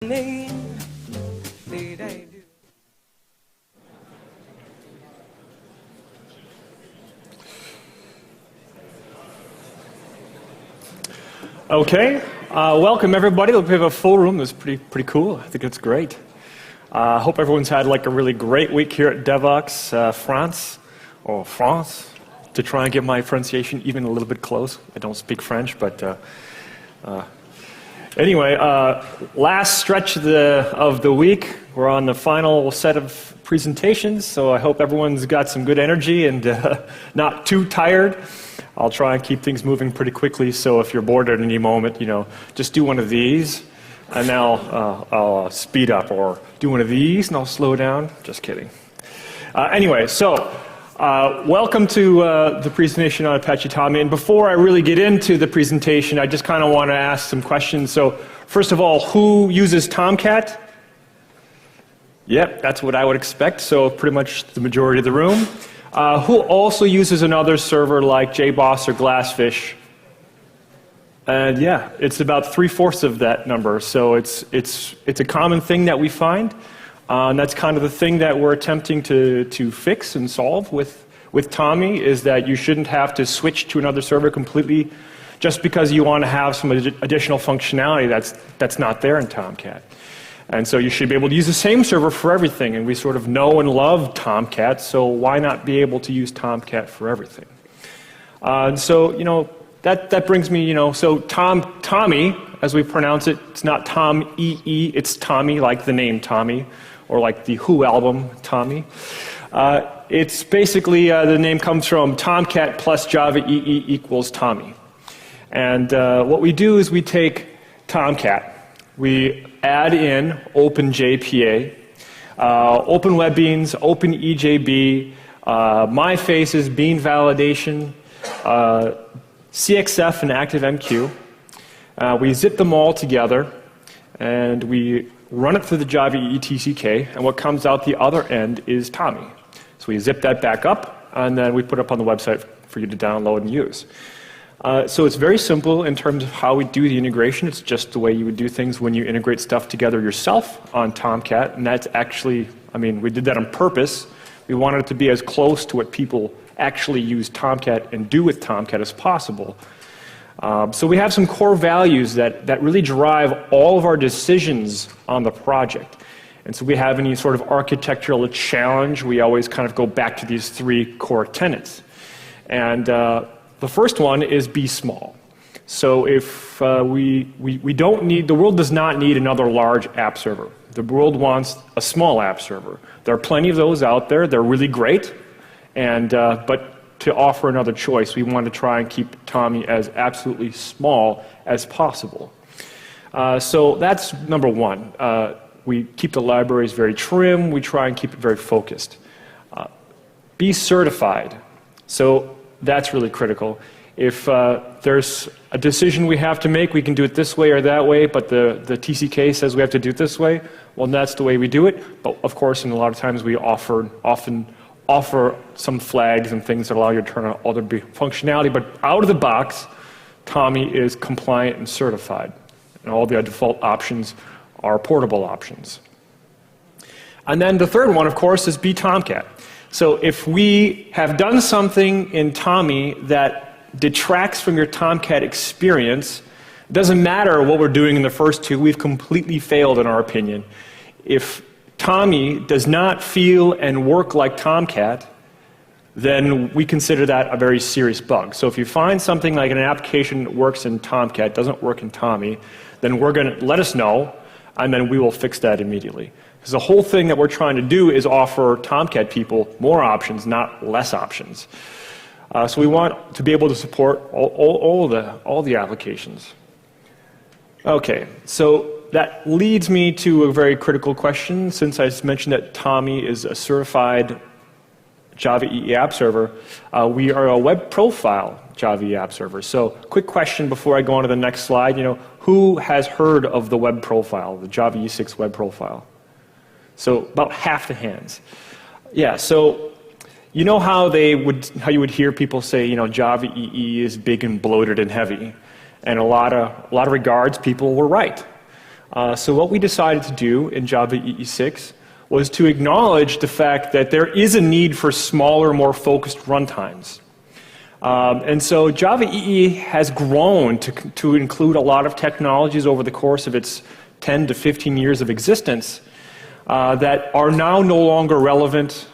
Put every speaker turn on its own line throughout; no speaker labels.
Okay, welcome everybody. We have a full room. That's pretty cool. I think it's great. I hope everyone's had like a really great week here at Devox France, to try and get my pronunciation even a little bit close. I don't speak French, but anyway, last stretch of the week. We're on the final set of presentations, so I hope everyone's got some good energy and not too tired. I'll try and keep things moving pretty quickly, so if you're bored at any moment, just do one of these, and now I'll speed up, or do one of these, and I'll slow down. Just kidding. Anyway, so welcome to the presentation on Apache TomEE, and before I really get into the presentation, I just kind of want to ask some questions. So, first of all, who uses Tomcat? Yep, that's what I would expect, so pretty much the majority of the room. Who also uses another server like JBoss or Glassfish? And yeah, it's about 3/4 of that number. So it's a common thing that we find, and that's kind of the thing that we're attempting to fix and solve with TomEE, is that you shouldn't have to switch to another server completely just because you want to have some additional functionality that's not there in Tomcat. And so you should be able to use the same server for everything, and we sort of know and love Tomcat, so why not be able to use Tomcat for everything? And so, that brings me, so TomEE, as we pronounce it, it's not TomEE, it's TomEE, like the name TomEE, or like the Who album, TomEE. It's basically, the name comes from Tomcat plus JavaEE equals TomEE. And what we do is we take Tomcat, we add in OpenJPA, OpenWebBeans, OpenEJB, MyFaces, Bean Validation, CXF, and ActiveMQ. We zip them all together, and we run it through the JavaEE TCK, and what comes out the other end is TomEE. So we zip that back up, and then we put it up on the website for you to download and use. So it's very simple in terms of how we do the integration. It's just the way you would do things when you integrate stuff together yourself on Tomcat, and that's actually, we did that on purpose. We wanted it to be as close to what people actually use Tomcat and do with Tomcat as possible. So we have some core values that really drive all of our decisions on the project. And so we have any sort of architectural challenge, we always kind of go back to these 3 core tenets. And the first one is be small. So if we don't need, the world does not need another large app server. The world wants a small app server. There are plenty of those out there. They're really great. And, but to offer another choice, we want to try and keep TomEE as absolutely small as possible. So that's number one. We keep the libraries very trim. We try and keep it very focused. Be certified. So that's really critical. If there's a decision we have to make, we can do it this way or that way, but the TCK says we have to do it this way, well, that's the way we do it. But of course, and a lot of times we often offer some flags and things that allow you to turn on other functionality, but out of the box, TomEE is compliant and certified. And all the default options are portable options. And then the third one, of course, is be Tomcat. So if we have done something in TomEE that detracts from your Tomcat experience, it doesn't matter what we're doing in the first 2, we've completely failed in our opinion. If TomEE does not feel and work like Tomcat, then we consider that a very serious bug. So if you find something like an application that works in Tomcat, doesn't work in TomEE, then we're going to let us know, and then we will fix that immediately. Because the whole thing that we're trying to do is offer Tomcat people more options, not less options. So we want to be able to support all the applications. Okay, so that leads me to a very critical question. Since I mentioned that TomEE is a certified JavaEE app server, we are a web profile JavaEE app server. So quick question before I go on to the next slide. Who has heard of the web profile, the JavaEE 6 web profile? So about half the hands. Yeah, so you know how you would hear people say, JavaEE is big and bloated and heavy. And a lot of regards, people were right. So what we decided to do in JavaEE 6 was to acknowledge the fact that there is a need for smaller, more focused runtimes. And so JavaEE has grown to include a lot of technologies over the course of its 10 to 15 years of existence that are now no longer relevant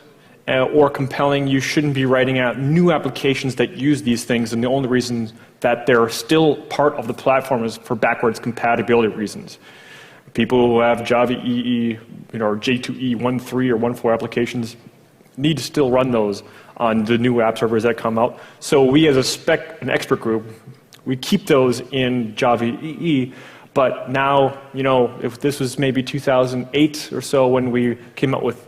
or compelling. You shouldn't be writing out new applications that use these things, and the only reason that they're still part of the platform is for backwards compatibility reasons. People who have JavaEE, or J2E 1.3 or 1.4 applications need to still run those on the new app servers that come out. So we as an expert group, we keep those in JavaEE, but now, if this was maybe 2008 or so when we came up with,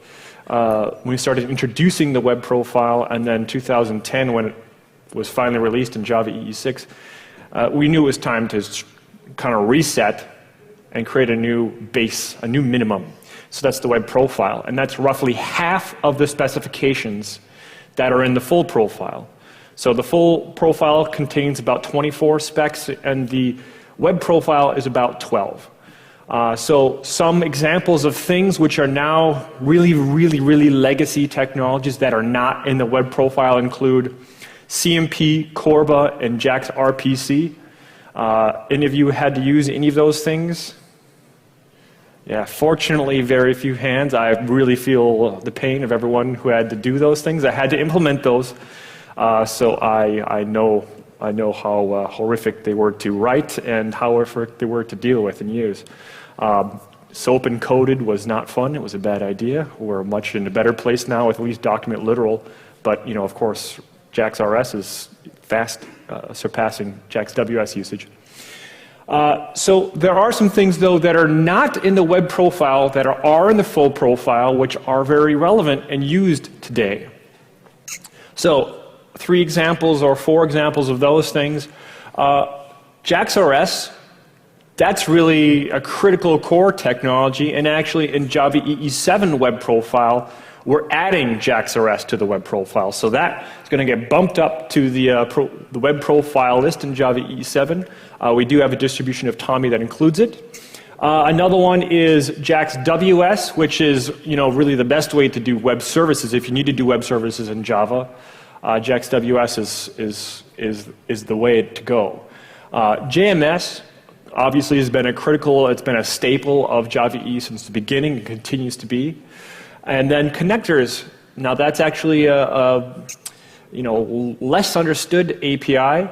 when we started introducing the web profile, and then 2010 when it was finally released in JavaEE 6, we knew it was time to kind of reset and create a new base, a new minimum. So that's the web profile, and that's roughly half of the specifications that are in the full profile. So the full profile contains about 24 specs, and the web profile is about 12. So some examples of things which are now really legacy technologies that are not in the web profile include CMP, Corba, and JAX RPC. Any of you had to use any of those things? Yeah, fortunately, very few hands. I really feel the pain of everyone who had to do those things. I had to implement those, so I know how horrific they were to write and how horrific they were to deal with and use. SOAP encoded was not fun. It was a bad idea. We're much in a better place now with at least document literal, but of course, JAX RS is fast surpassing JAX WS usage. So there are some things, though, that are not in the web profile that are in the full profile, which are very relevant and used today. So 3 examples or 4 examples of those things. JAX RS, that's really a critical core technology, and actually in JavaEE 7 web profile, we're adding JAX RS to the web profile. So that is going to get bumped up to the web profile list in JavaEE 7. We do have a distribution of TomEE that includes it. Another one is JAX WS, which is really the best way to do web services. If you need to do web services in Java, JAX WS is the way to go. JMS obviously has been it's been a staple of JavaEE since the beginning and continues to be. And then connectors, now that's actually a less understood API.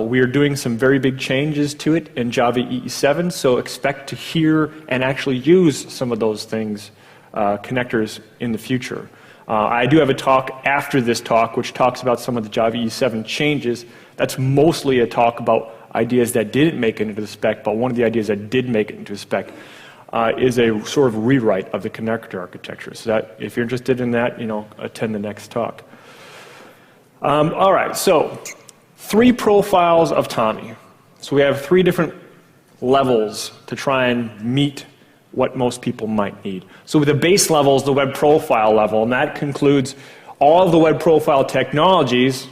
We are doing some very big changes to it in JavaEE 7, so expect to hear and actually use some of those things, connectors, in the future. I do have a talk after this talk which talks about some of the JavaEE 7 changes. That's mostly a talk about ideas that didn't make it into the spec, but one of the ideas that did make it into the spec is a sort of rewrite of the connector architecture. So that, if you're interested in that, attend the next talk. All right, so 3 profiles of TomEE. So we have 3 different levels to try and meet what most people might need. So with the base level is the web profile level, and that concludes all of the web profile technologies,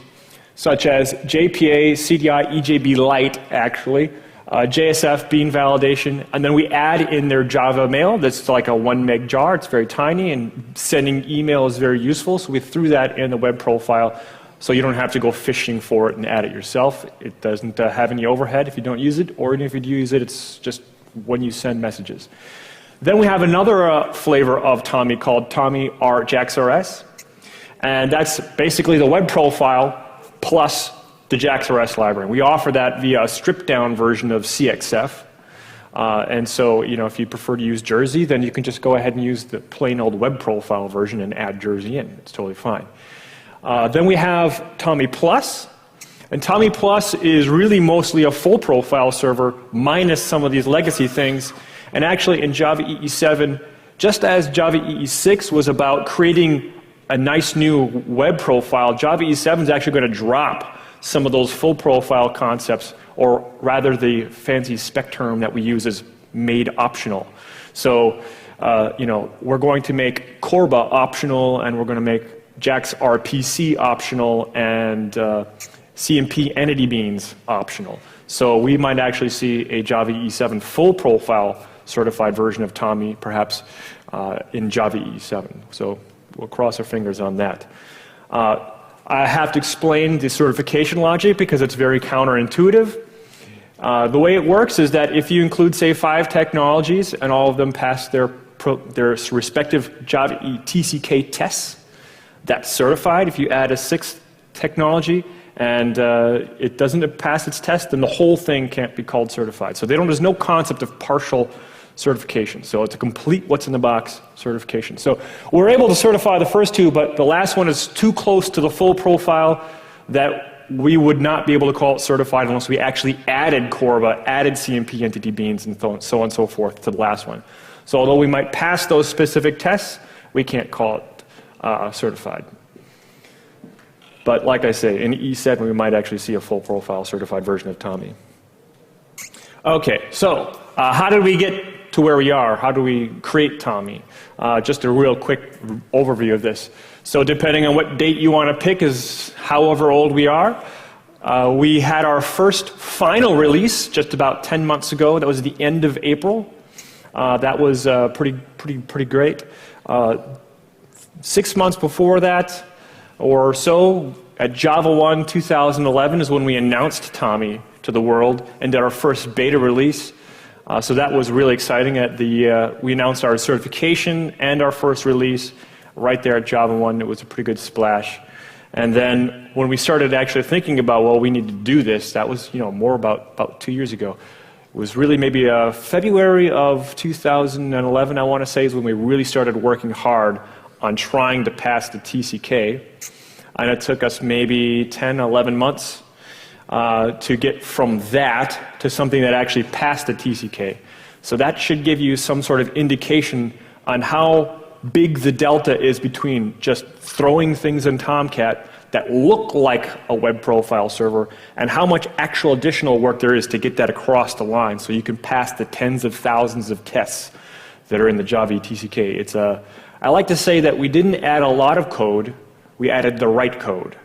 such as JPA, CDI, EJB Lite, actually, JSF, bean validation, and then we add in their Java mail. That's like a 1 meg jar. It's very tiny, and sending email is very useful, so we threw that in the web profile so you don't have to go fishing for it and add it yourself. It doesn't have any overhead if you don't use it, or even if you do use it, it's just when you send messages. Then we have another flavor of TomEE called TomEE JAX RS, and that's basically the web profile plus the JAX RS library. We offer that via a stripped-down version of CXF. And so, if you prefer to use Jersey, then you can just go ahead and use the plain old web profile version and add Jersey in. It's totally fine. Then we have TomEE Plus. And TomEE Plus is really mostly a full profile server minus some of these legacy things. And actually in JavaEE 7, just as JavaEE 6 was about creating a nice new web profile, JavaEE 7 is actually going to drop some of those full profile concepts, or rather the fancy spec term that we use is made optional. So, we're going to make Corba optional, and we're going to make JAX RPC optional, and CMP entity beans optional. So we might actually see a JavaEE 7 full profile certified version of TomEE, perhaps in JavaEE 7. So we'll cross our fingers on that. I have to explain the certification logic because it's very counterintuitive. The way it works is that if you include, say, 5 technologies and all of them pass their respective JavaEE TCK tests, that's certified. If you add a 6th technology and it doesn't pass its test, then the whole thing can't be called certified. So there's no concept of partial certification. So it's a complete what's in the box certification. So we're able to certify the first 2, but the last one is too close to the full profile that we would not be able to call it certified unless we actually added Corba, added CMP entity beans, and so on and so forth to the last one. So although we might pass those specific tests, we can't call it certified. But like I say, in E7 we might actually see a full profile certified version of TomEE. Okay, so how did we get to where we are? How do we create TomEE? Just a real quick overview of this. So depending on what date you want to pick is however old we are. We had our first final release just about 10 months ago. That was the end of April. That was pretty great. 6 months before that or so, at Java 1 2011 is when we announced TomEE to the world and did our first beta release. So that was really exciting. We announced our certification and our first release right there at Java 1. It was a pretty good splash. And then when we started actually thinking about, well, we need to do this, that was more about 2 years ago. It was really maybe February of 2011, I want to say, is when we really started working hard on trying to pass the TCK. And it took us maybe 10, 11 months to get from that to something that actually passed the TCK. So that should give you some sort of indication on how big the delta is between just throwing things in Tomcat that look like a web profile server and how much actual additional work there is to get that across the line so you can pass the tens of thousands of tests that are in the JavaEE TCK. I like to say that we didn't add a lot of code, we added the right code.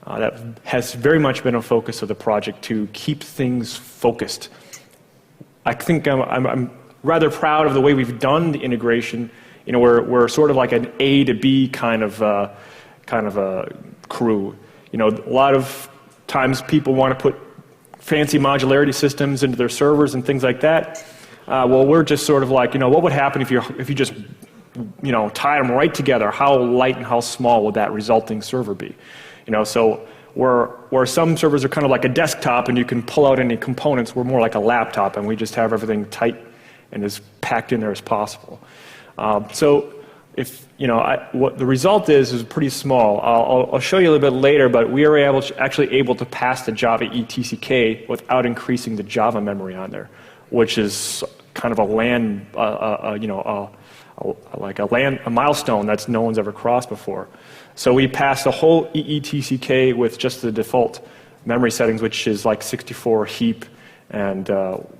That has very much been a focus of the project to keep things focused. I think I'm rather proud of the way we've done the integration. We're sort of like an A to B kind of a crew. A lot of times people want to put fancy modularity systems into their servers and things like that. Well, we're just sort of like, what would happen if you just tied them right together? How light and how small would that resulting server be? So where some servers are kind of like a desktop and you can pull out any components, we're more like a laptop and we just have everything tight and as packed in there as possible. So if, what the result is pretty small. I'll show you a little bit later, but we are actually able to pass the JavaEE TCK without increasing the Java memory on there, which is kind of a milestone that no one's ever crossed before. So we passed the whole EE-TCK with just the default memory settings, which is like 64 heap and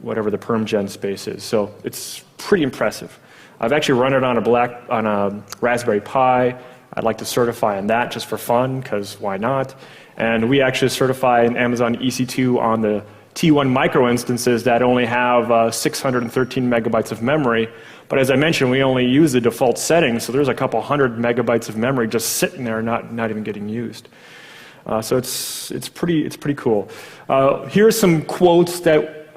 whatever the permgen space is. So it's pretty impressive. I've actually run it on a Raspberry Pi. I'd like to certify on that just for fun, because why not? And we actually certify in Amazon EC2 on the T1 micro instances that only have 613 megabytes of memory. But as I mentioned, we only use the default settings, so there's a couple hundred megabytes of memory just sitting there, not even getting used. So it's pretty cool. Here's some quotes that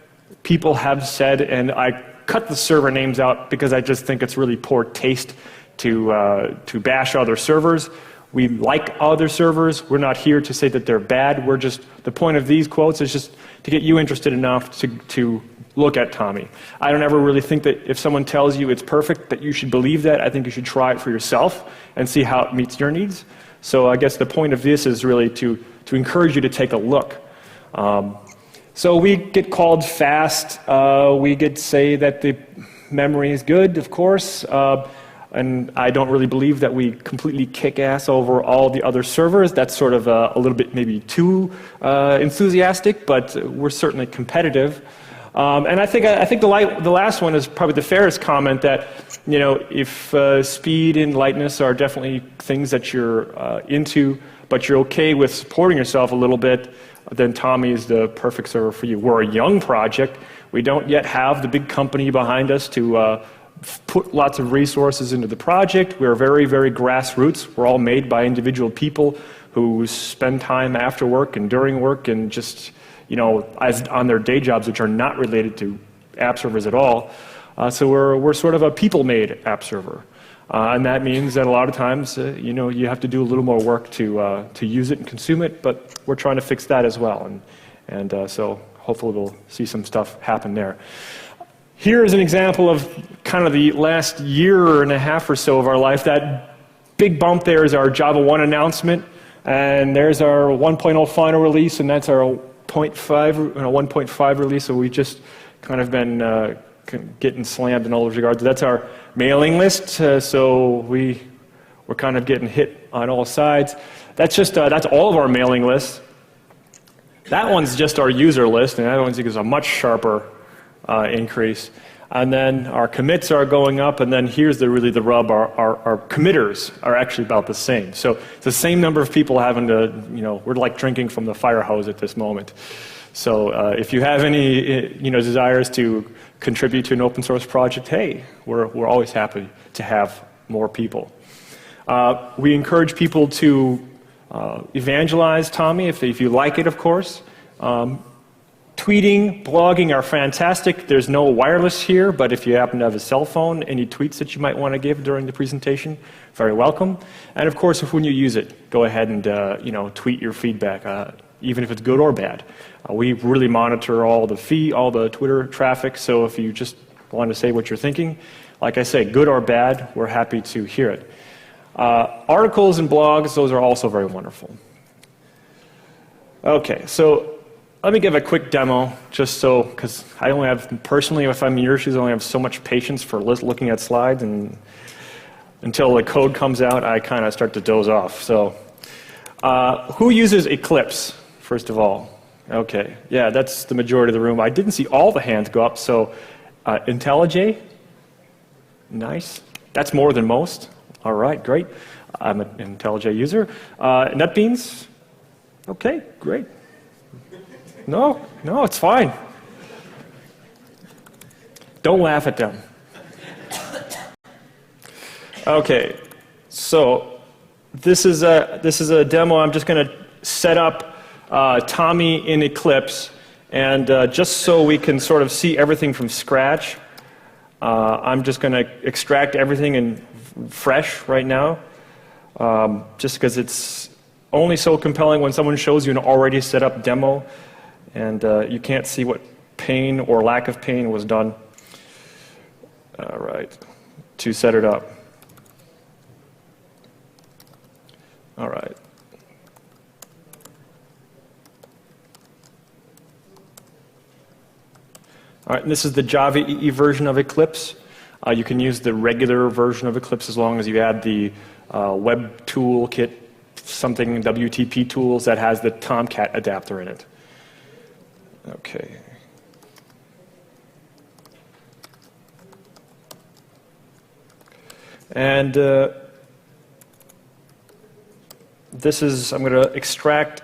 people have said, and I cut the server names out because I just think it's really poor taste to bash other servers. We like other servers. We're not here to say that they're bad. The point of these quotes is just to get you interested enough to look at TomEE. I don't ever really think that if someone tells you it's perfect that you should believe that. I think you should try it for yourself and see how it meets your needs. So I guess the point of this is really to encourage you to take a look. So we get called fast. We get say that the memory is good, of course. And I don't really believe that we completely kick ass over all the other servers. That's sort of a little bit maybe too enthusiastic, but we're certainly competitive. And I think the last one is probably the fairest comment, that if speed and lightness are definitely things that you're into, but you're okay with supporting yourself a little bit, then TomEE is the perfect server for you. We're a young project. We don't yet have the big company behind us to put lots of resources into the project. We're very, very grassroots. We're all made by individual people who spend time after work and during work and just, as on their day jobs, which are not related to app servers at all. So we're sort of a people-made app server. And that means that a lot of times, you have to do a little more work to use it and consume it, but we're trying to fix that as well. And so hopefully we'll see some stuff happen there. Here is an example of kind of the last year and a half or so of our life. That big bump there is our Java 1 announcement, and there's our 1.0 final release, and that's our 1.5 release, so we've just kind of been getting slammed in all those regards. That's our mailing list, so we're kind of getting hit on all sides. That's all of our mailing lists. That one's just our user list, and that one's a much sharper increase. And then our commits are going up, and then here's really the rub. Our committers are actually about the same. So it's the same number of people having to, we're like drinking from the fire hose at this moment. So if you have any desires to contribute to an open source project, hey, we're always happy to have more people. We encourage people to evangelize TomEE if you like it, of course. Tweeting, blogging are fantastic. There's no wireless here, but if you happen to have a cell phone, any tweets that you might want to give during the presentation, very welcome. And of course, when you use it, go ahead and tweet your feedback, even if it's good or bad. We really monitor all the Twitter traffic, so if you just want to say what you're thinking, like I say, good or bad, we're happy to hear it. Articles and blogs, those are also very wonderful. Okay, so let me give a quick demo, just because I only have, personally, if I'm in your shoes, I only have so much patience for looking at slides, and until the code comes out, I kind of start to doze off. So, who uses Eclipse, first of all? Okay, yeah, that's the majority of the room. I didn't see all the hands go up, so IntelliJ? Nice. That's more than most. All right, great. I'm an IntelliJ user. NetBeans? Okay, great. No, it's fine. Don't laugh at them. Okay, so this is a demo. I'm just going to set up TomEE in Eclipse, and just so we can sort of see everything from scratch, I'm just going to extract everything in fresh right now, just because it's only so compelling when someone shows you an already set up demo, and you can't see what pain or lack of pain was done. All right, to set it up. All right. All right, and this is the JavaEE version of Eclipse. You can use the regular version of Eclipse as long as you add the web toolkit, something WTP tools that has the Tomcat adapter in it. Okay. And this is, I'm going to extract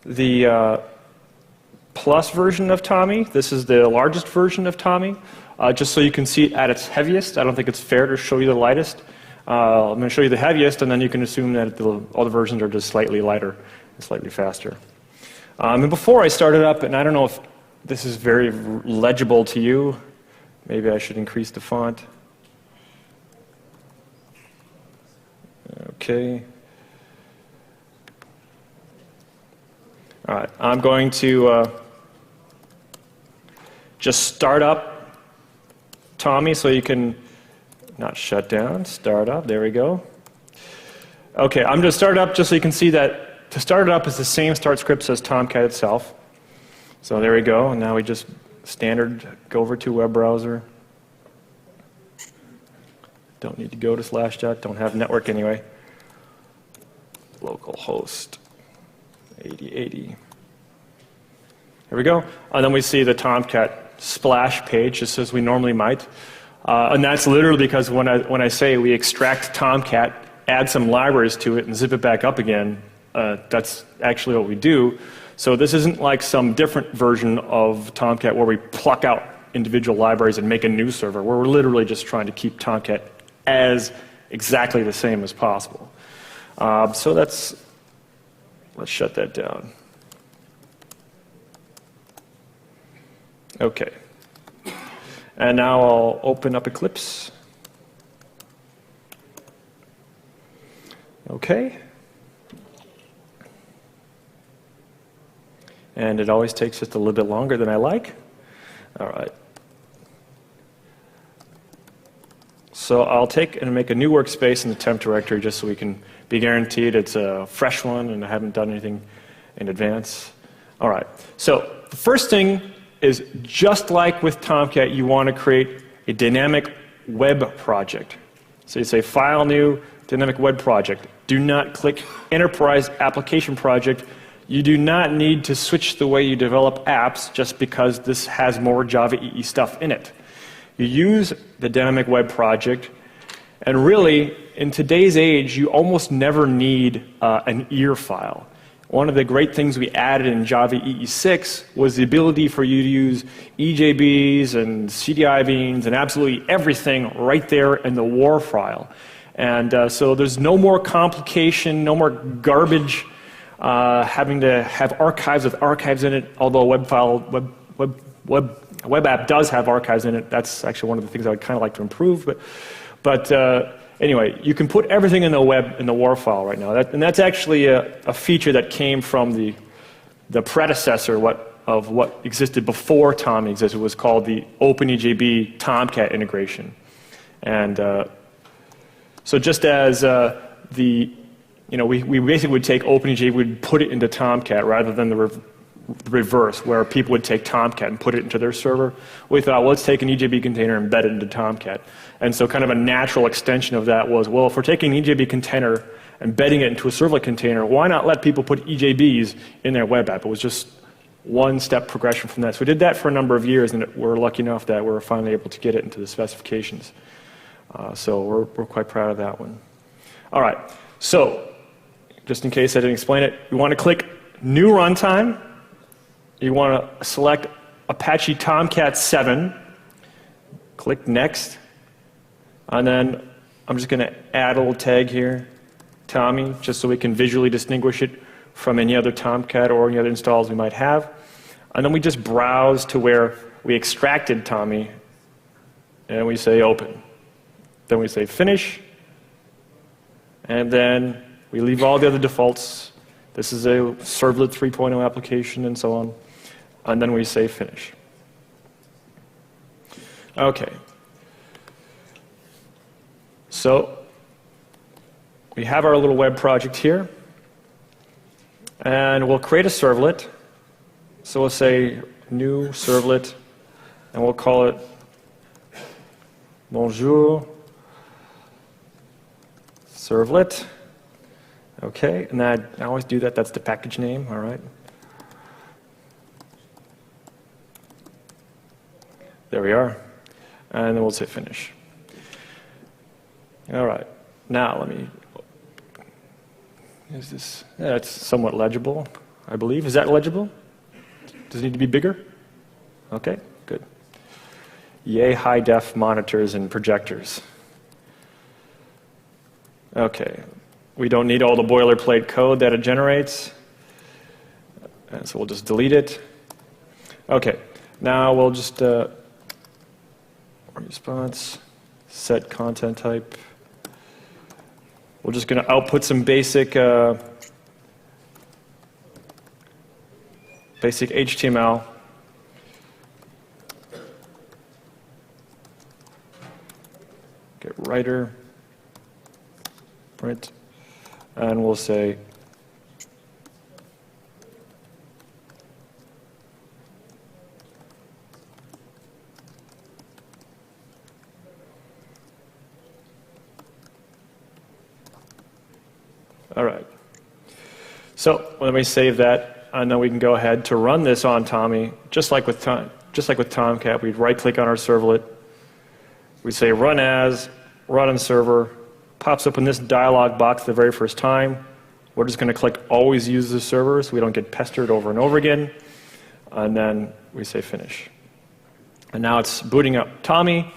the plus version of TomEE. This is the largest version of TomEE, just so you can see it at its heaviest. I don't think it's fair to show you the lightest. I'm going to show you the heaviest, and then you can assume that all the versions are just slightly lighter and slightly faster. And before I started up, and I don't know if this is very legible to you, maybe I should increase the font. Okay. All right, I'm going to just start up TomEE so you can not shut down, start up, there we go. Okay, I'm going to start it up just so you can see that to start it up is the same start scripts as Tomcat itself. So there we go, and now we just standard go over to web browser. Don't need to go to /. Don't have network anyway. Localhost 8080. There we go. And then we see the Tomcat splash page, just as we normally might. And that's literally because when I say we extract Tomcat, add some libraries to it, and zip it back up again, that's actually what we do. So this isn't like some different version of Tomcat where we pluck out individual libraries and make a new server. We're literally just trying to keep Tomcat as exactly the same as possible. So let's shut that down. Okay. And now I'll open up Eclipse. Okay. And it always takes just a little bit longer than I like. All right. So I'll take and make a new workspace in the temp directory just so we can be guaranteed it's a fresh one and I haven't done anything in advance. All right. So the first thing is, just like with Tomcat, you want to create a dynamic web project. So you say File, New, Dynamic Web Project. Do not click Enterprise Application Project. You do not need to switch the way you develop apps just because this has more JavaEE stuff in it. You use the dynamic web project, and really, in today's age, you almost never need an EAR file. One of the great things we added in JavaEE 6 was the ability for you to use EJBs and CDI-beans and absolutely everything right there in the WAR file. And so there's no more complication, no more garbage, having to have archives with archives in it, although web app does have archives in it. That's actually one of the things I would kind of like to improve. But anyway, you can put everything in the WAR file right now. And that's actually a feature that came from the predecessor of what existed before TomEE existed. It was called the OpenEJB Tomcat Integration. And so just as we basically would take OpenEJB, we'd put it into Tomcat rather than the reverse, where people would take Tomcat and put it into their server. We thought, well, let's take an EJB container and embed it into Tomcat. And so kind of a natural extension of that was, well, if we're taking an EJB container, embedding it into a servlet container, why not let people put EJBs in their web app? It was just one step progression from that. So we did that for a number of years, and we're lucky enough that we're finally able to get it into the specifications. So we're quite proud of that one. All right, so just in case I didn't explain it, you want to click New Runtime. You want to select Apache Tomcat 7. Click Next. And then I'm just going to add a little tag here, TomEE, just so we can visually distinguish it from any other Tomcat or any other installs we might have. And then we just browse to where we extracted TomEE, and we say Open. Then we say Finish. And then we leave all the other defaults. This is a Servlet 3.0 application and so on. And then we say Finish. Okay. So we have our little web project here. And we'll create a servlet. So we'll say New Servlet, and we'll call it Bonjour Servlet. Okay, and I always do that. That's the package name, all right. There we are. And then we'll say Finish. All right. Now let me, is this, yeah, it's somewhat legible, I believe. Is that legible? Does it need to be bigger? Okay, good. Yay, high def monitors and projectors. Okay. We don't need all the boilerplate code that it generates. And so we'll just delete it. Okay. Now we'll just response, set content type. We're just going to output some basic HTML. Get writer, print, and we'll say all right. So let me save that, and then we can go ahead to run this on TomEE, just like with Tomcat. We'd right-click on our servlet. We say run as, run on server. Pops up in this dialog box the very first time. We're just going to click always use the server so we don't get pestered over and over again. And then we say finish. And now it's booting up TomEE,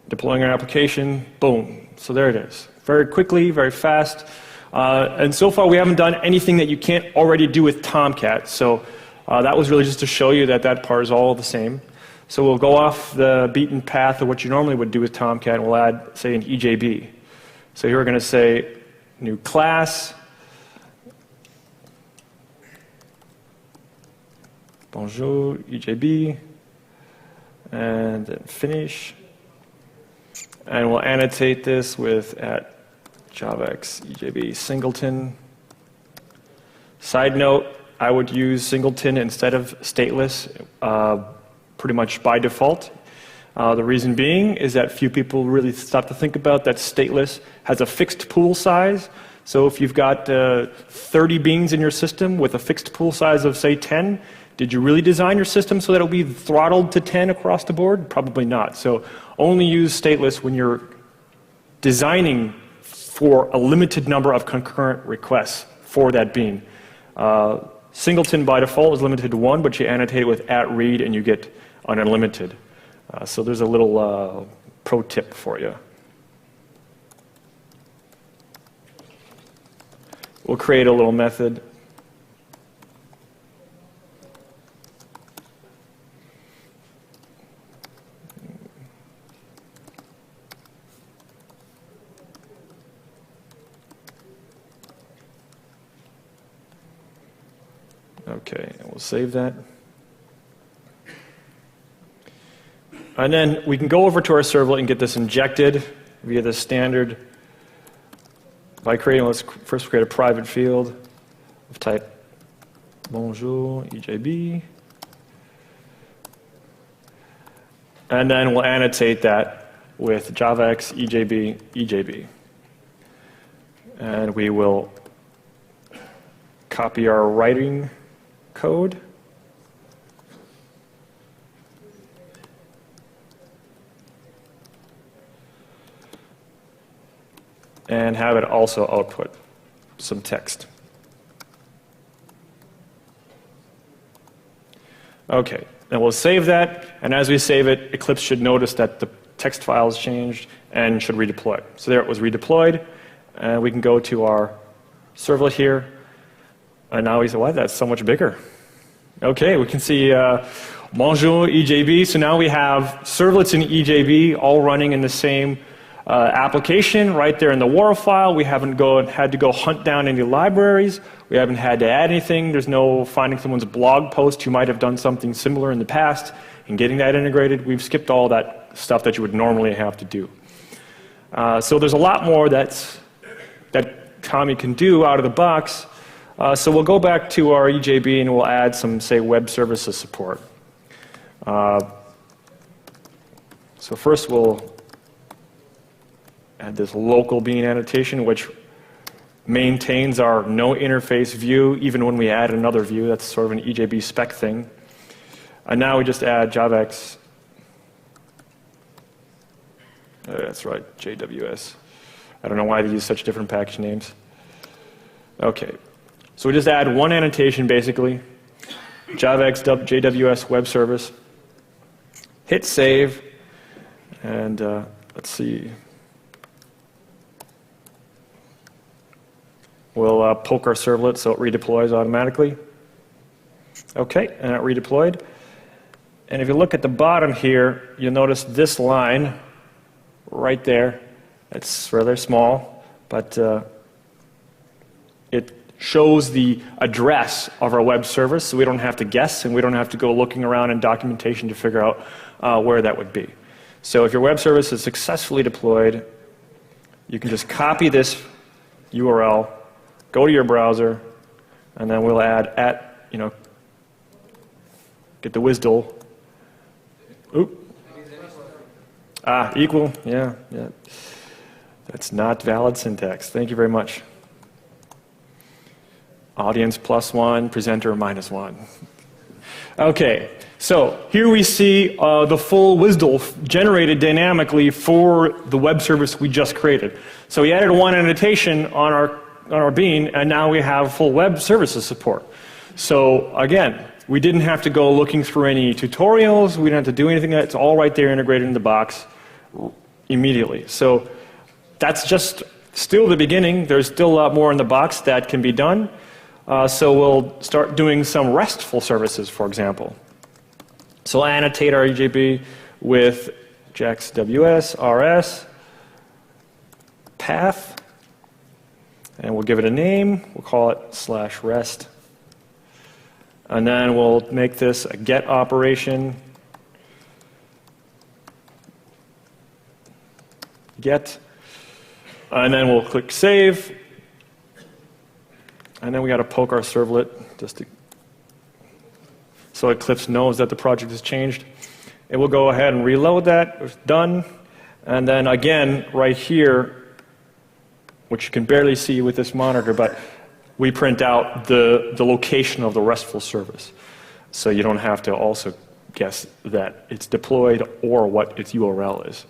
deploying our application, boom. So there it is. Very quickly, very fast. And so far we haven't done anything that you can't already do with Tomcat. So that was really just to show you that that part is all the same. So we'll go off the beaten path of what you normally would do with Tomcat, and we'll add, say, an EJB. So here we're going to say new class. Bonjour, EJB. And then finish. And we'll annotate this with @JavaX EJB Singleton. Side note, I would use Singleton instead of Stateless pretty much by default. The reason being is that few people really stop to think about that Stateless has a fixed pool size. So if you've got 30 beans in your system with a fixed pool size of, say, 10, did you really design your system so that it'll be throttled to 10 across the board? Probably not. So only use Stateless when you're designing for a limited number of concurrent requests for that bean. Singleton by default is limited to 1, but you annotate it with @read and you get an unlimited. So there's a little pro tip for you. We'll create a little method. Okay, and we'll save that. And then we can go over to our servlet and get this injected via the standard by creating, let's first create a private field of type bonjour EJB. And then we'll annotate that with JavaX EJB EJB. And we will copy our writing code. And have it also output some text. Okay, then we'll save that, and as we save it, Eclipse should notice that the text file has changed and should redeploy. So there it was redeployed, and we can go to our servlet here, and now we say, wow, that's so much bigger. Okay, we can see Bonjour EJB, so now we have servlets in EJB all running in the same application right there in the WAR file. We haven't had to go hunt down any libraries. We haven't had to add anything. There's no finding someone's blog post who might have done something similar in the past and getting that integrated. We've skipped all that stuff that you would normally have to do. So there's a lot more that TomEE can do out of the box. So we'll go back to our EJB and we'll add some, say, web services support. So first we'll add this local bean annotation, which maintains our no interface view even when we add another view. That's sort of an EJB spec thing. And now we just add JavaX. That's right, JWS. I don't know why they use such different package names. Okay, so we just add one annotation basically. JavaX JWS web service. Hit save, and let's see. We'll poke our servlet so it redeploys automatically. Okay, and it redeployed. And if you look at the bottom here, you'll notice this line right there. It's rather small, but it shows the address of our web service, so we don't have to guess and we don't have to go looking around in documentation to figure out where that would be. So if your web service is successfully deployed, you can just copy this URL, go to your browser, and then we'll add get the WSDL. Oop. Equal, yeah. That's not valid syntax. Thank you very much. Audience +1, presenter -1. Okay, so here we see the full WSDL generated dynamically for the web service we just created. So we added one annotation on our our bean, and now we have full web services support. So again, we didn't have to go looking through any tutorials. We didn't have to do anything. It's all right there integrated in the box immediately. So that's just still the beginning. There's still a lot more in the box that can be done. So we'll start doing some RESTful services, for example. So we'll annotate our EJB with JAX WS, RS, path, and we'll give it a name. We'll call it /rest. And then we'll make this a get operation. Get. And then we'll click save. And then we got to poke our servlet so Eclipse knows that the project has changed. And we'll go ahead and reload that. It's done. And then again, right here, which you can barely see with this monitor, but we print out the location of the RESTful service. So you don't have to also guess that it's deployed or what its URL is.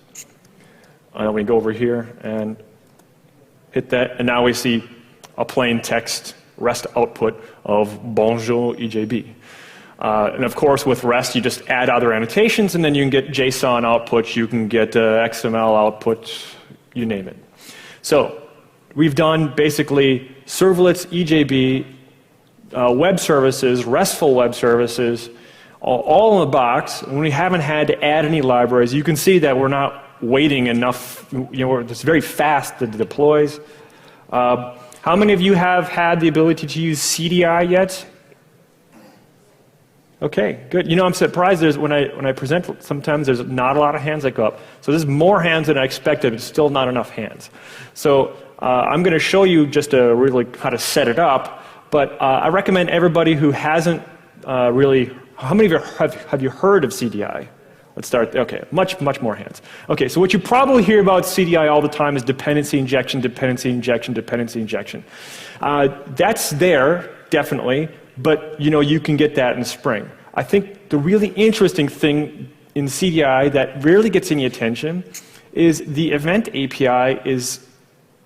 And then we go over here and hit that, and now we see a plain text REST output of bonjour EJB. And of course, with REST, you just add other annotations, and then you can get JSON outputs, you can get XML output, you name it. So we've done basically servlets, EJB, web services, RESTful web services, all in the box. When we haven't had to add any libraries, you can see that we're not waiting enough. It's very fast, that it deploys. How many of you have had the ability to use CDI yet? Okay, good. I'm surprised when I present, sometimes there's not a lot of hands that go up. So there's more hands than I expected, but still not enough hands. So I'm going to show you just really how to set it up, but I recommend everybody who hasn't really, how many of you have you heard of CDI? Let's start, okay, much more hands. Okay, so what you probably hear about CDI all the time is dependency injection, dependency injection, dependency injection. That's there, definitely, but you can get that in Spring. I think the really interesting thing in CDI that rarely gets any attention is the event API is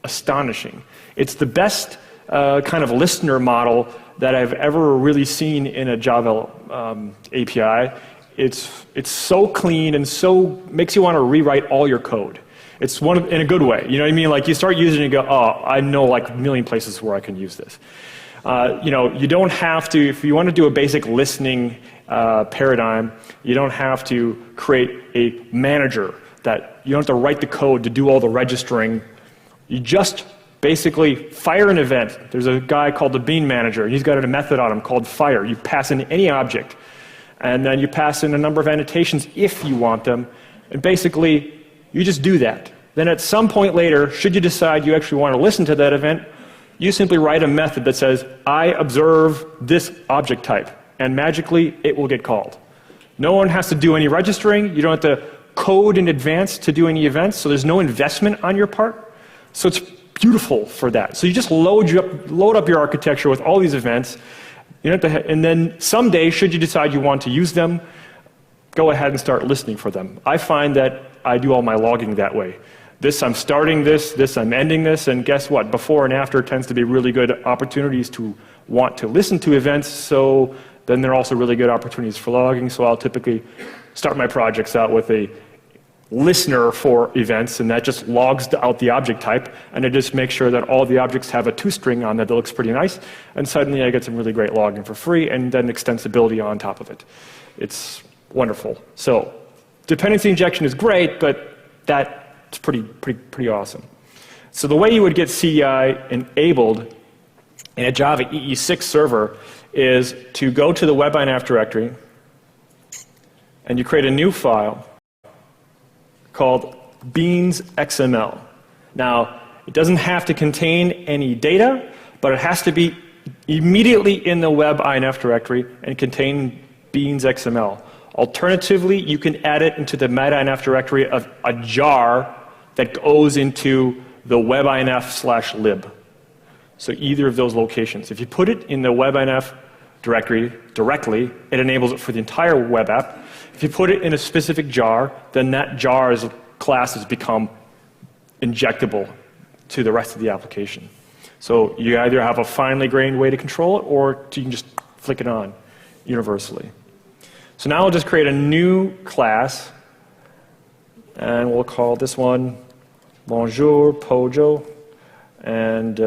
astonishing. It's the best kind of listener model that I've ever really seen in a Java API. It's so clean and so makes you want to rewrite all your code. It's in a good way. You know what I mean? Like you start using it and you go, oh, I know like a million places where I can use this. You don't have to, if you want to do a basic listening paradigm, you don't have to create a manager that you don't have to write the code to do all the registering. You just basically fire an event. There's a guy called the bean manager. He's got a method on him called fire. You pass in any object, and then you pass in a number of annotations if you want them, and basically you just do that. Then at some point later, should you decide you actually want to listen to that event, you simply write a method that says, I observe this object type, and magically it will get called. No one has to do any registering. You don't have to code in advance to do any events, so there's no investment on your part. So it's beautiful for that. So you just load up your architecture with all these events, and then someday, should you decide you want to use them, go ahead and start listening for them. I find that I do all my logging that way. This, I'm starting this, I'm ending this, and guess what? Before and after tends to be really good opportunities to want to listen to events, so then they're also really good opportunities for logging, so I'll typically start my projects out with a listener for events, and that just logs out the object type, and it just makes sure that all the objects have a toString on that looks pretty nice, and suddenly I get some really great logging for free, and then extensibility on top of it. It's wonderful. So dependency injection is great, but that's pretty awesome. So the way you would get CDI enabled in a Java EE6 server is to go to the web-inf directory, and you create a new file called beans.xml. Now, it doesn't have to contain any data, but it has to be immediately in the web-inf directory and contain beans.xml. Alternatively, you can add it into the meta-inf directory of a jar that goes into the webinf/lib. So either of those locations. If you put it in the webinf directory directly, it enables it for the entire web app. If you put it in a specific jar, then that jar's classes become injectable to the rest of the application. So you either have a finely grained way to control it, or you can just flick it on universally. So now we'll just create a new class, and we'll call this one Bonjour Pojo, and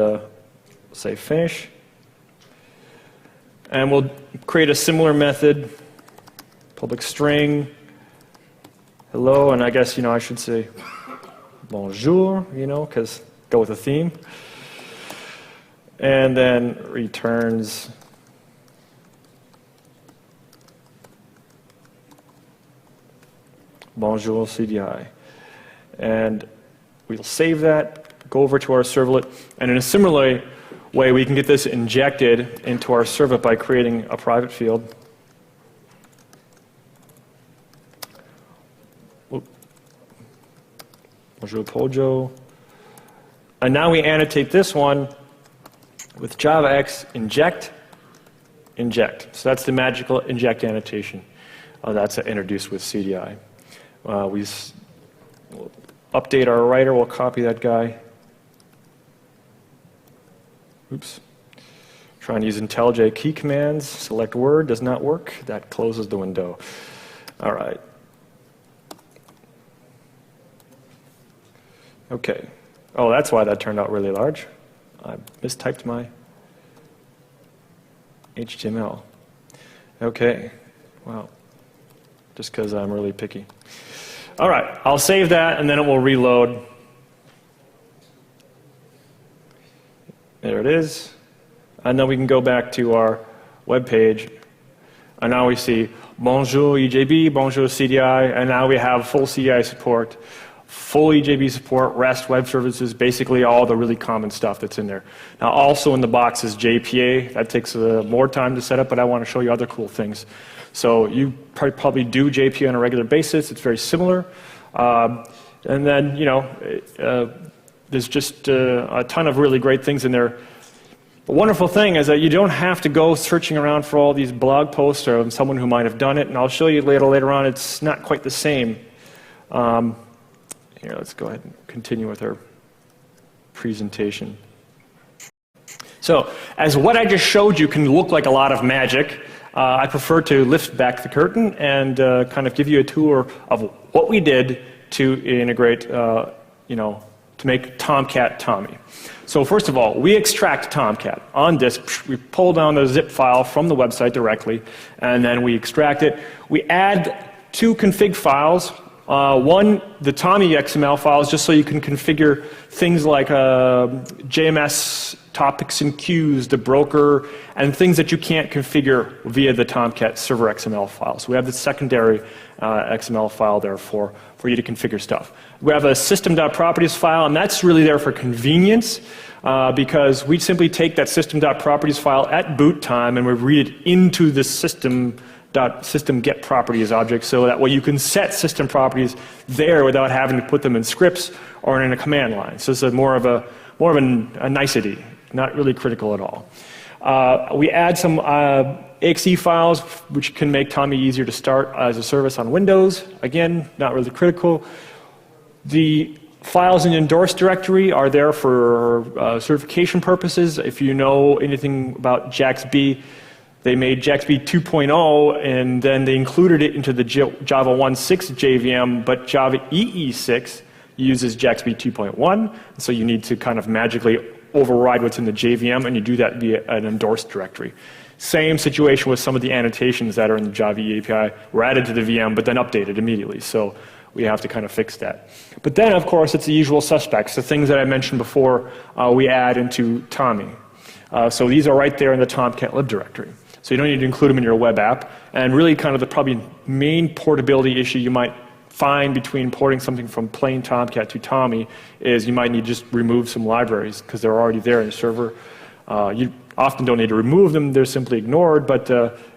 say finish. And we'll create a similar method, public string, hello, and I guess, I should say bonjour, because go with the theme. And then returns bonjour CDI. And we'll save that, go over to our servlet, and in a similar way, we can get this injected into our servlet by creating a private field. Bonjour Pojo. And now we annotate this one with JavaX inject, inject. So that's the magical inject annotation that's introduced with CDI. We'll update our writer, we'll copy that guy. Oops. Trying to use IntelliJ key commands, select word, does not work. That closes the window. All right. Okay. Oh, that's why that turned out really large. I mistyped my HTML. Okay. Wow. Just because I'm really picky. All right. I'll save that, and then it will reload. There it is. And then we can go back to our web page. And now we see Bonjour EJB, Bonjour CDI, and now we have full CDI support, full EJB support, REST, web services, basically all the really common stuff that's in there. Now also in the box is JPA. That takes more time to set up, but I want to show you other cool things. So you probably do JPA on a regular basis. It's very similar. And then, there's just a ton of really great things in there. The wonderful thing is that you don't have to go searching around for all these blog posts or someone who might have done it, and I'll show you later on it's not quite the same. Here, let's go ahead and continue with our presentation. So, as what I just showed you can look like a lot of magic, I prefer to lift back the curtain and kind of give you a tour of what we did to integrate, to make Tomcat TomEE. So first of all, we extract Tomcat on disk. We pull down the zip file from the website directly, and then we extract it. We add 2 config files. One, the TomEE XML files, just so you can configure things like JMS topics and queues, the broker, and things that you can't configure via the Tomcat server XML file. So we have the secondary XML file there for you to configure stuff. We have a system.properties file, and that's really there for convenience because we simply take that system.properties file at boot time and we read it into the system get properties object, so that way you can set system properties there without having to put them in scripts or in a command line. So it's more of a nicety, not really critical at all. We add some exe files, which can make TomEE easier to start as a service on Windows. Again, not really critical. The files in the endorsed directory are there for certification purposes. If you know anything about JAXB, they made JAXB 2.0, and then they included it into the Java 1.6 JVM, but JavaEE 6 uses JAXB 2.1, so you need to kind of magically override what's in the JVM, and you do that via an endorsed directory. Same situation with some of the annotations that are in the JavaEE API were added to the VM, but then updated immediately, so we have to kind of fix that. But then, of course, it's the usual suspects, the things that I mentioned before we add into TomEE. So these are right there in the Tomcat lib directory. So you don't need to include them in your web app. And really kind of the probably main portability issue you might find between porting something from plain Tomcat to TomEE is you might need to just remove some libraries because they're already there in the server. You often don't need to remove them, they're simply ignored, but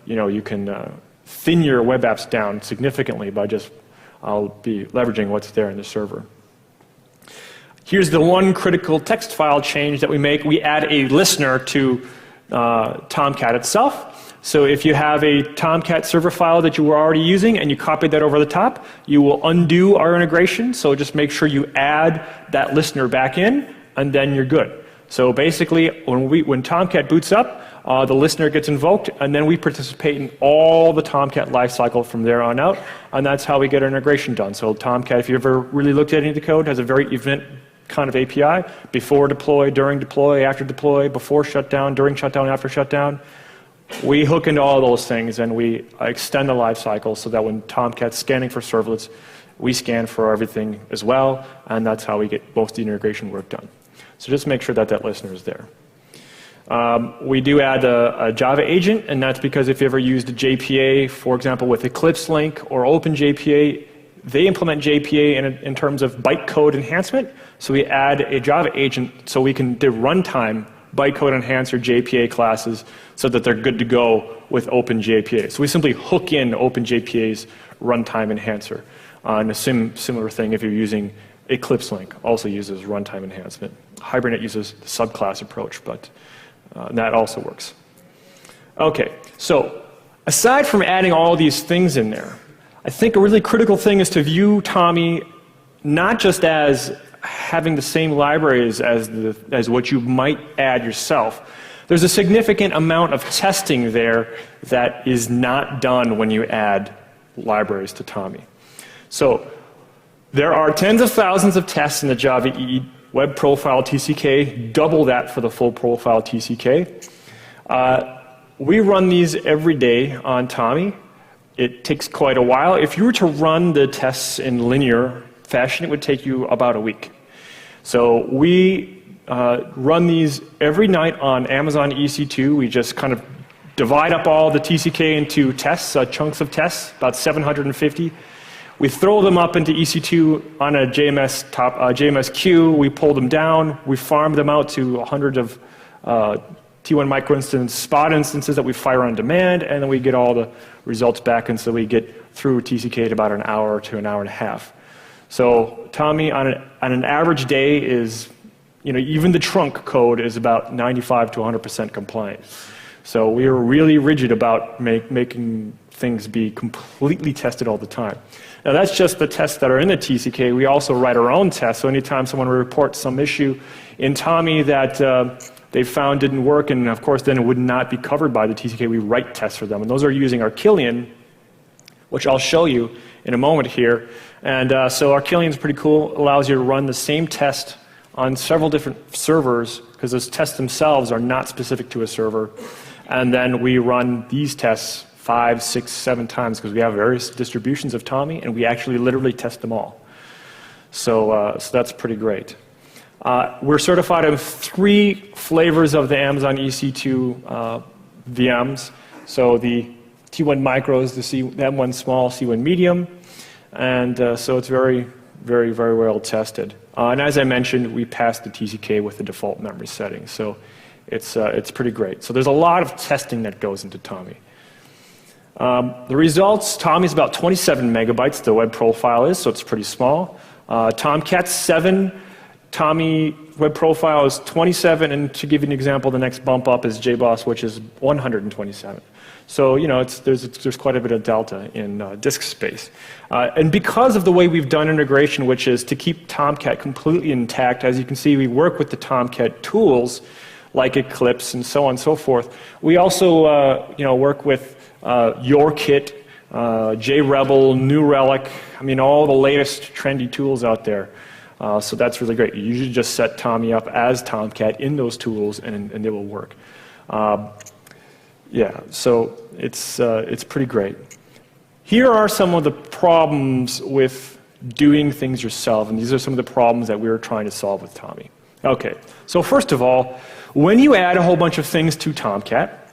you can thin your web apps down significantly by just be leveraging what's there in the server. Here's the one critical text file change that we make. We add a listener to Tomcat itself. So if you have a Tomcat server file that you were already using and you copied that over the top, you will undo our integration. So just make sure you add that listener back in, and then you're good. So basically, when Tomcat boots up, the listener gets invoked, and then we participate in all the Tomcat lifecycle from there on out, and that's how we get our integration done. So Tomcat, if you ever really looked at any of the code, has a very event kind of API, before deploy, during deploy, after deploy, before shutdown, during shutdown, after shutdown. We hook into all those things, and we extend the lifecycle so that when Tomcat's scanning for servlets, we scan for everything as well, and that's how we get most of the integration work done. So just make sure that that listener is there. We do add a Java agent, and that's because if you ever used a JPA, for example, with Eclipse Link or OpenJPA, they implement JPA in terms of bytecode enhancement. So we add a Java agent so we can do runtime bytecode enhancer JPA classes so that they're good to go with OpenJPA. So we simply hook in OpenJPA's runtime enhancer. And a similar thing if you're using Eclipse Link, also uses runtime enhancement. Hibernate uses the subclass approach, but that also works. Okay, so aside from adding all these things in there, I think a really critical thing is to view TomEE not just as having the same libraries as what you might add yourself. There's a significant amount of testing there that is not done when you add libraries to TomEE. So there are tens of thousands of tests in the JavaEE web profile TCK, double that for the full profile TCK. We run these every day on TomEE. It takes quite a while. If you were to run the tests in linear fashion, it would take you about a week. So we run these every night on Amazon EC2. We just kind of divide up all the TCK into tests, chunks of tests, about 750. We throw them up into EC2 on a JMS queue. We pull them down. We farm them out to hundreds of T1 microinstance spot instances that we fire on demand, and then we get all the results back, and so we get through TCK in about an hour to an hour and a half. So TomEE on an average day is, even the trunk code is about 95 to 100% compliant. So we are really rigid about making things be completely tested all the time. Now that's just the tests that are in the TCK. We also write our own tests. So anytime someone reports some issue in TomEE that they found didn't work, and of course then it would not be covered by the TCK, we write tests for them. And those are using Arquillian, which I'll show you in a moment here. And so Arquillian is pretty cool. It allows you to run the same test on several different servers, because those tests themselves are not specific to a server. And then we run these tests 5, 6, 7 times, because we have various distributions of TomEE, and we actually literally test them all. So that's pretty great. We're certified in 3 flavors of the Amazon EC2 VMs. So the T1 micros, the M1 small, C1 medium, and so it's very, very, very well tested. And as I mentioned, we passed the TCK with the default memory settings, so it's pretty great. So there's a lot of testing that goes into TomEE. The results, TomEE is about 27 megabytes, the web profile is, so it's pretty small. Tomcat 7, TomEE web profile is 27, and to give you an example, the next bump up is JBoss, which is 127. So there's quite a bit of delta in disk space. And because of the way we've done integration, which is to keep Tomcat completely intact, as you can see, we work with the Tomcat tools like Eclipse and so on and so forth. We also work with YourKit, JRebel, New Relic, all the latest trendy tools out there. So that's really great. You usually just set TomEE up as Tomcat in those tools, and they will work. Yeah, so it's pretty great. Here are some of the problems with doing things yourself, and these are some of the problems that we're trying to solve with TomEE. Okay, so first of all, when you add a whole bunch of things to Tomcat,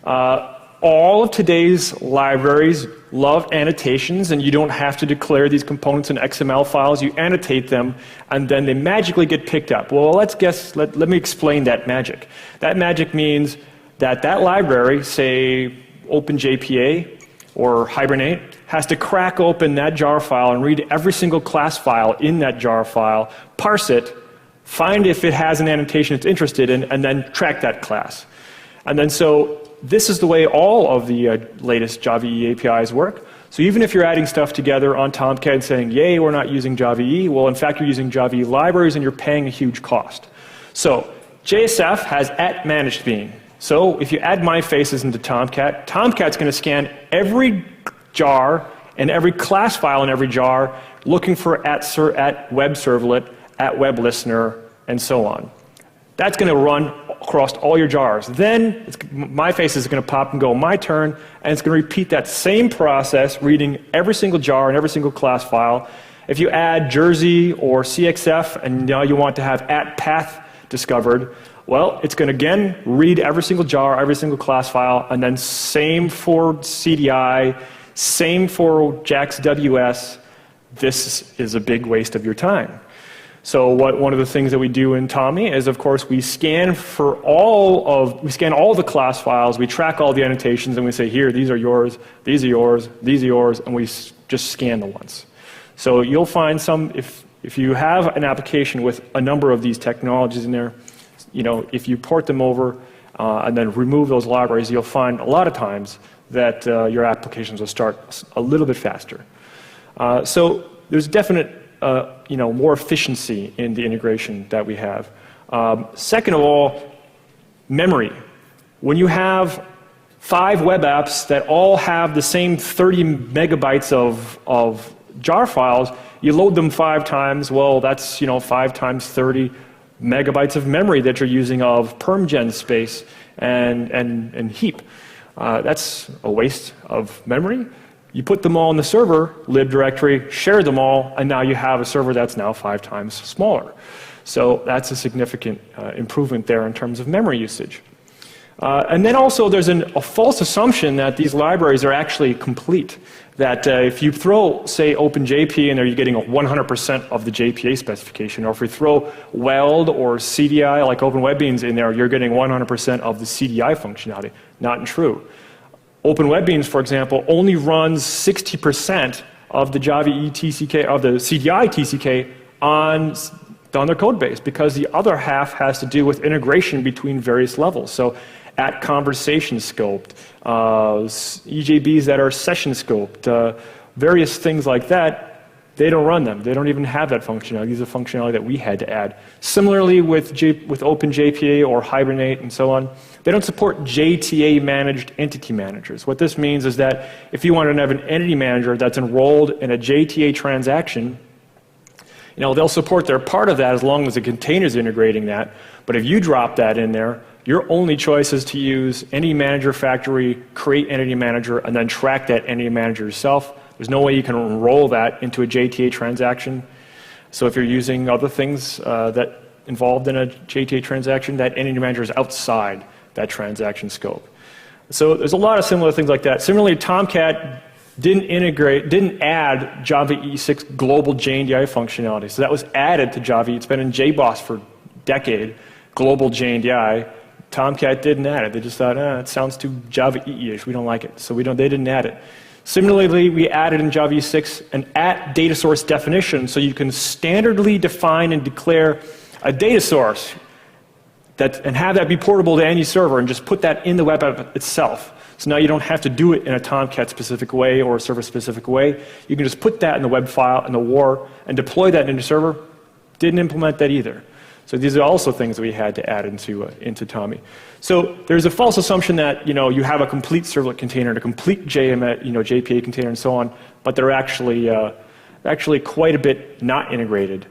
all of today's libraries love annotations, and you don't have to declare these components in XML files. You annotate them, and then they magically get picked up. Well, let me explain that magic. That magic means that library, say OpenJPA or Hibernate, has to crack open that jar file and read every single class file in that jar file, parse it, find if it has an annotation it's interested in, and then track that class. And then so this is the way all of the latest JavaEE APIs work. So even if you're adding stuff together on Tomcat and saying, yay, we're not using JavaEE, well, in fact, you're using JavaEE libraries and you're paying a huge cost. So JSF has @managed being. So if you add my faces into Tomcat, Tomcat's going to scan every jar and every class file in every jar, looking for @web-servlet, @web-listener, and so on. That's going to run across all your jars. Then my face is going to pop and go my turn, and it's going to repeat that same process, reading every single jar and every single class file. If you add Jersey or CXF and now you want to have @path discovered, well, it's going to again read every single jar, every single class file, and then same for CDI, same for JAX-WS. This is a big waste of your time. So one of the things that we do in TomEE is, of course, we scan all the class files, we track all the annotations, and we say, here, these are yours, these are yours, these are yours, and we just scan the ones. So you'll find some, if you have an application with a number of these technologies in there, if you port them over and then remove those libraries, you'll find a lot of times that your applications will start a little bit faster. So there's definite more efficiency in the integration that we have. Second of all, memory. When you have 5 web apps that all have the same 30 megabytes of jar files, you load them 5 times, well, that's 5 times 30 megabytes of memory that you're using of permgen space and heap. That's a waste of memory. You put them all in the server, lib directory, share them all, and now you have a server that's now 5 times smaller. So that's a significant improvement there in terms of memory usage. And then also there's a false assumption that these libraries are actually complete. That if you throw, say, OpenJP in there, you're getting 100% of the JPA specification. Or if we throw Weld or CDI, like OpenWebBeans, in there, you're getting 100% of the CDI functionality. Not true. OpenWebBeans, for example, only runs 60% of the JavaEE TCK, of the CDI TCK on their code base, because the other half has to do with integration between various levels. So @conversation scoped, EJBs that are session scoped, various things like that, they don't run them. They don't even have that functionality. These are functionality that we had to add. Similarly with OpenJPA or Hibernate and so on, they don't support JTA managed entity managers. What this means is that if you want to have an entity manager that's enrolled in a JTA transaction, they'll support their part of that as long as the container is integrating that. But if you drop that in there, your only choice is to use Entity Manager Factory, create Entity Manager, and then track that Entity Manager yourself. There's no way you can enroll that into a JTA transaction. So if you're using other things that involved in a JTA transaction, that Entity Manager is outside that transaction scope. So there's a lot of similar things like that. Similarly, Tomcat didn't add JavaEE 6 global JNDI functionality. So that was added to JavaEE. It's been in JBoss for a decade, global JNDI. Tomcat didn't add it. They just thought, it sounds too JavaEE-ish. We don't like it. So they didn't add it. Similarly, we added in JavaEE 6 an @data source definition, so you can standardly define and declare a data source and have that be portable to any server, and just put that in the web app itself. So now you don't have to do it in a Tomcat-specific way or a server-specific way. You can just put that in the web file, in the WAR, and deploy that into server. Didn't implement that either. So these are also things that we had to add into TomEE. So there's a false assumption that you have a complete servlet container and a complete JPA container and so on, but they're actually quite a bit not integrated.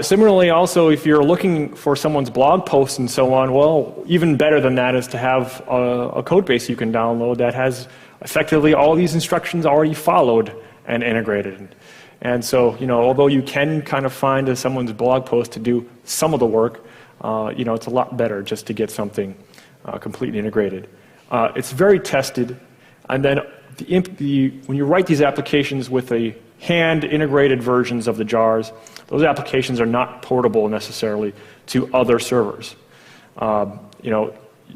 Similarly, also, if you're looking for someone's blog posts and so on, well, even better than that is to have a code base you can download that has effectively all these instructions already followed and integrated. And so, although you can kind of find someone's blog post to do some of the work, it's a lot better just to get something completely integrated. It's very tested, and then when you write these applications with the hand-integrated versions of the jars, those applications are not portable necessarily to other servers.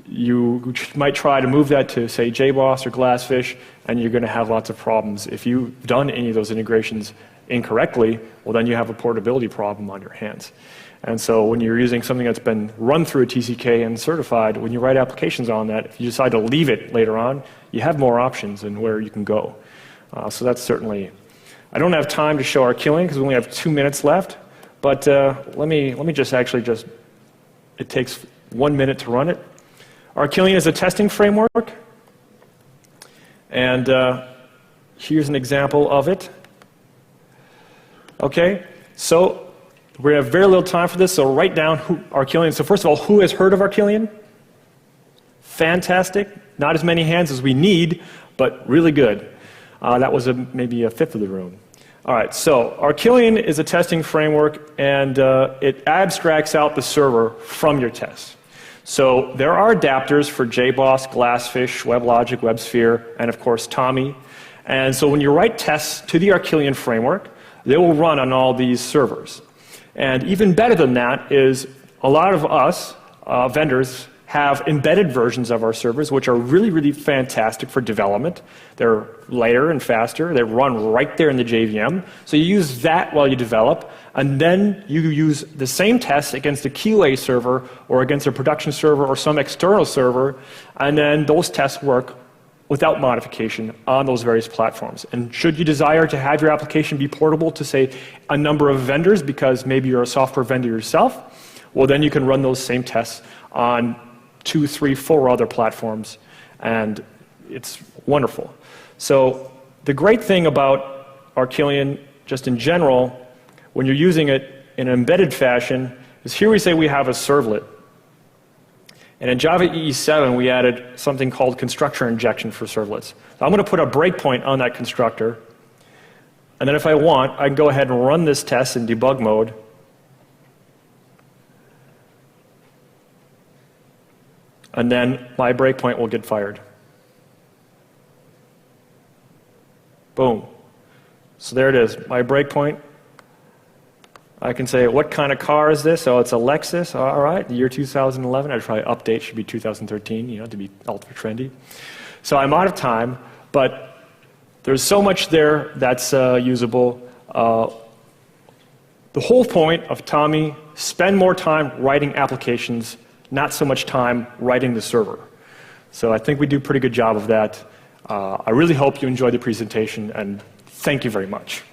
You might try to move that to, say, JBoss or Glassfish, and you're going to have lots of problems. If you've done any of those integrations incorrectly, well, then you have a portability problem on your hands. And so when you're using something that's been run through a TCK and certified, when you write applications on that, if you decide to leave it later on, you have more options and where you can go. So that's certainly... I don't have time to show Arquillian because we only have 2 minutes left, but let me just it takes 1 minute to run it. Arquillian is a testing framework, and here's an example of it. Okay, so we have very little time for this, so write down Arquillian. So first of all, who has heard of Arquillian? Fantastic. Not as many hands as we need, but really good. That was maybe a fifth of the room. All right, so Arquillian is a testing framework, and it abstracts out the server from your tests. So there are adapters for JBoss, Glassfish, WebLogic, WebSphere, and of course TomEE. And so when you write tests to the Arquillian framework, they will run on all these servers. And even better than that is a lot of us, vendors, have embedded versions of our servers, which are really, really fantastic for development. They're lighter and faster. They run right there in the JVM. So you use that while you develop, and then you use the same tests against a QA server or against a production server or some external server, and then those tests work without modification on those various platforms. And should you desire to have your application be portable to, say, a number of vendors, because maybe you're a software vendor yourself, well, then you can run those same tests on 2, 3, 4 other platforms, and it's wonderful. So the great thing about Arquillian, just in general, when you're using it in an embedded fashion, is here we say we have a servlet. And in JavaEE 7, we added something called constructor injection for servlets. So I'm going to put a breakpoint on that constructor, and then if I want, I can go ahead and run this test in debug mode. And then my breakpoint will get fired. Boom. So there it is, my breakpoint. I can say, what kind of car is this? Oh, it's a Lexus. All right, the year 2011. I'd probably update, should be 2013, you know, to be ultra trendy. So I'm out of time, but there's so much there that's usable. The whole point of TomEE, spend more time writing applications, not so much time writing the server. So I think we do a pretty good job of that. I really hope you enjoyed the presentation, and thank you very much.